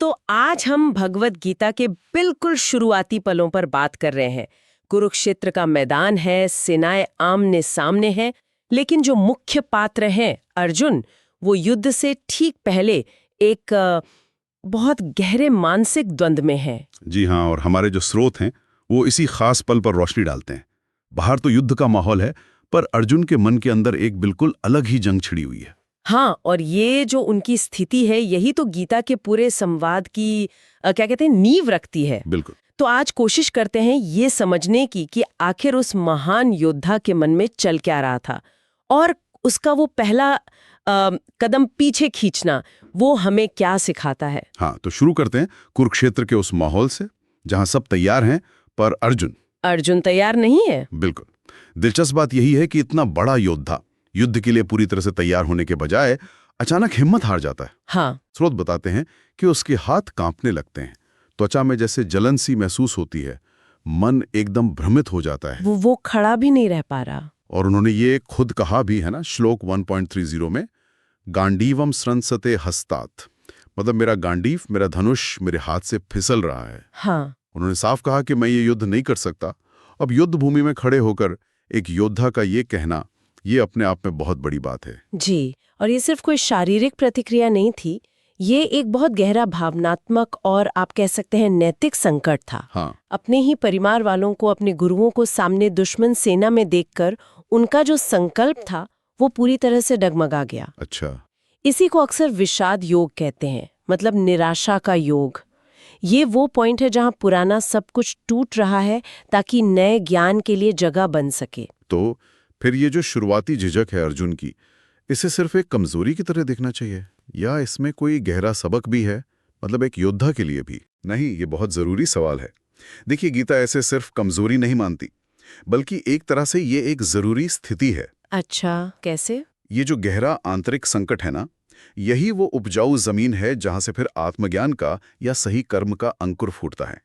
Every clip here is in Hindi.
तो आज हम भगवत गीता के बिल्कुल शुरुआती पलों पर बात कर रहे हैं। कुरुक्षेत्र का मैदान है, सेनाएं आमने सामने हैं, लेकिन जो मुख्य पात्र हैं अर्जुन, वो युद्ध से ठीक पहले एक बहुत गहरे मानसिक द्वंद्व में है। जी हाँ, और हमारे जो स्रोत हैं वो इसी खास पल पर रोशनी डालते हैं। बाहर तो युद्ध का माहौल है, पर अर्जुन के मन के अंदर एक बिल्कुल अलग ही जंग छिड़ी हुई है। हाँ, और ये जो उनकी स्थिति है, यही तो गीता के पूरे संवाद की क्या कहते हैं, नींव रखती है। बिल्कुल। तो आज कोशिश करते हैं ये समझने की कि आखिर उस महान योद्धा के मन में चल क्या रहा था, और उसका वो पहला कदम पीछे खींचना वो हमें क्या सिखाता है। हाँ, तो शुरू करते हैं कुरुक्षेत्र के उस माहौल से, जहाँ सब तैयार हैं, पर अर्जुन तैयार नहीं है। बिल्कुल। दिलचस्प बात यही है कि इतना बड़ा योद्धा युद्ध के लिए पूरी तरह से तैयार होने के बजाय अचानक हिम्मत हार जाता है। हाँ। स्रोत बताते हैं कि उसके हाथ कांपने लगते हैं, त्वचा में जैसे जलन सी महसूस होती है, मन एकदम भ्रमित हो जाता है। वो खड़ा भी नहीं रह पा रहा। और उन्होंने ये खुद कहा भी है ना, श्लोक 1.30 में, गांडीवम स्रंसते हस्तात, मतलब मेरा गांडीव, मेरा धनुष मेरे हाथ से फिसल रहा है। हाँ। उन्होंने साफ कहा कि मैं ये युद्ध नहीं कर सकता। अब युद्ध भूमि में खड़े होकर एक योद्धा का ये कहना, ये अपने आप में बहुत बड़ी बात है। जी, और ये सिर्फ कोई शारीरिक प्रतिक्रिया नहीं थी, ये एक बहुत गहरा भावनात्मक और आप कह सकते हैं नैतिक संकट था। हाँ। अपने ही परिवार वालों को, अपने गुरुओं को सामने दुश्मन सेना में देखकर उनका जो संकल्प था वो पूरी तरह से डगमगा गया। अच्छा। इसी को अक्सर विषाद योग कहते हैं, मतलब निराशा का योग। ये वो पॉइंट है जहां पुराना सब कुछ टूट रहा है ताकि नए ज्ञान के लिए जगह बन सके। तो फिर ये जो शुरुआती झिझक है अर्जुन की, इसे सिर्फ एक कमजोरी की तरह देखना चाहिए, या इसमें कोई गहरा सबक भी है, मतलब एक योद्धा के लिए भी? नहीं, ये बहुत जरूरी सवाल है। देखिए, गीता ऐसे सिर्फ कमजोरी नहीं मानती, बल्कि एक तरह से ये एक जरूरी स्थिति है। अच्छा, कैसे? ये जो गहरा आंतरिक संकट है ना, यही वो उपजाऊ जमीन है जहां से फिर आत्मज्ञान का या सही कर्म का अंकुर फूटता है।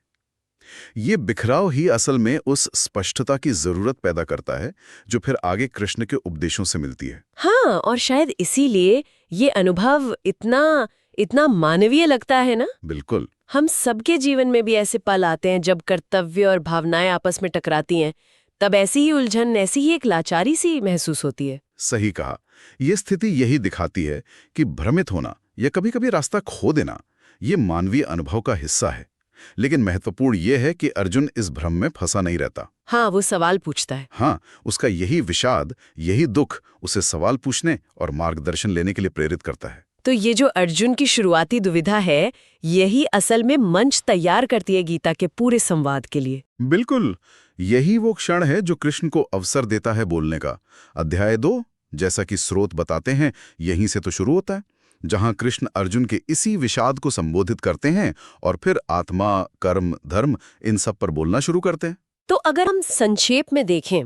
ये बिखराव ही असल में उस स्पष्टता की जरूरत पैदा करता है जो फिर आगे कृष्ण के उपदेशों से मिलती है। हाँ, और शायद इसीलिए ये अनुभव इतना मानवीय लगता है ना। बिल्कुल। हम सबके जीवन में भी ऐसे पल आते हैं जब कर्तव्य और भावनाएं आपस में टकराती हैं, तब ऐसी ही उलझन, ऐसी ही एक लाचारी सी महसूस होती है। सही कहा। यह स्थिति यही दिखाती है कि भ्रमित होना या कभी-कभी रास्ता खो देना, ये मानवीय अनुभव का हिस्सा है। लेकिन महत्वपूर्ण यह है कि अर्जुन इस भ्रम में फंसा नहीं रहता। हाँ, वो सवाल पूछता है। हाँ, उसका यही विषाद, यही दुख उसे सवाल पूछने और मार्गदर्शन लेने के लिए प्रेरित करता है। तो ये जो अर्जुन की शुरुआती दुविधा है, यही असल में मंच तैयार करती है गीता के पूरे संवाद के लिए। बिल्कुल, यही वो क्षण है जो कृष्ण को अवसर देता है बोलने का। अध्याय 2, जैसा कि स्रोत बताते हैं, यहीं से तो शुरू होता है, जहां कृष्ण अर्जुन के इसी विषाद को संबोधित करते हैं और फिर आत्मा, कर्म, धर्म, इन सब पर बोलना शुरू करते हैं। तो अगर हम संक्षेप में देखें,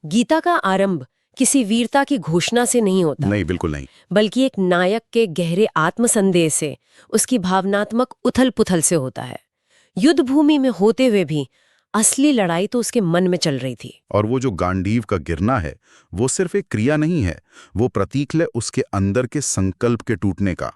गीता का आरंभ किसी वीरता की घोषणा से नहीं होता। नहीं, बिल्कुल नहीं। बल्कि एक नायक के गहरे आत्मसंदेह से, उसकी भावनात्मक उथल-पुथल से होता है। युद्ध भूमि में होते हुए भी असली लड़ाई तो उसके मन में चल रही थी। और वो जो गांडीव का गिरना है, वो सिर्फ एक क्रिया नहीं है, वो प्रतीक है उसके अंदर के संकल्प के टूटने का।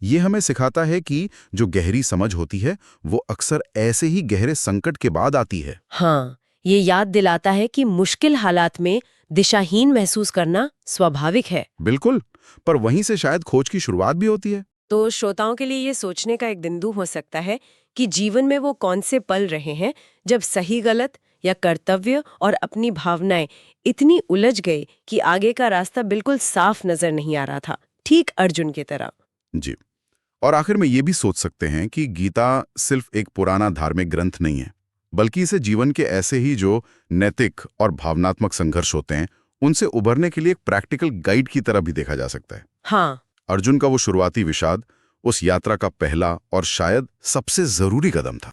ये हमें सिखाता है कि जो गहरी समझ होती है, वो अक्सर ऐसे ही गहरे संकट के बाद आती है। हाँ, ये याद दिलाता है कि मुश्किल हालात में दिशाहीन महसूस करना स्वाभाविक है। बिल्कुल, पर वहीं से शायद खोज की शुरुआत भी होती है। तो श्रोताओं के लिए ये सोचने का एक बिंदु हो सकता है कि जीवन में वो कौन से पल रहे हैं जब सही गलत या कर्तव्य और अपनी भावनाएं इतनी उलझ गई कि आगे का रास्ता बिल्कुल साफ नजर नहीं आ रहा था, ठीक अर्जुन की तरह। जी, और आखिर में ये भी सोच सकते हैं कि गीता सिर्फ एक पुराना धार्मिक ग्रंथ नहीं है, बल्कि इसे जीवन के ऐसे ही जो नैतिक और भावनात्मक संघर्ष होते हैं, उनसे उभरने के लिए एक प्रैक्टिकल गाइड की तरह भी देखा जा सकता है। हाँ, अर्जुन का वो शुरुआती विषाद उस यात्रा का पहला और शायद सबसे जरूरी कदम था।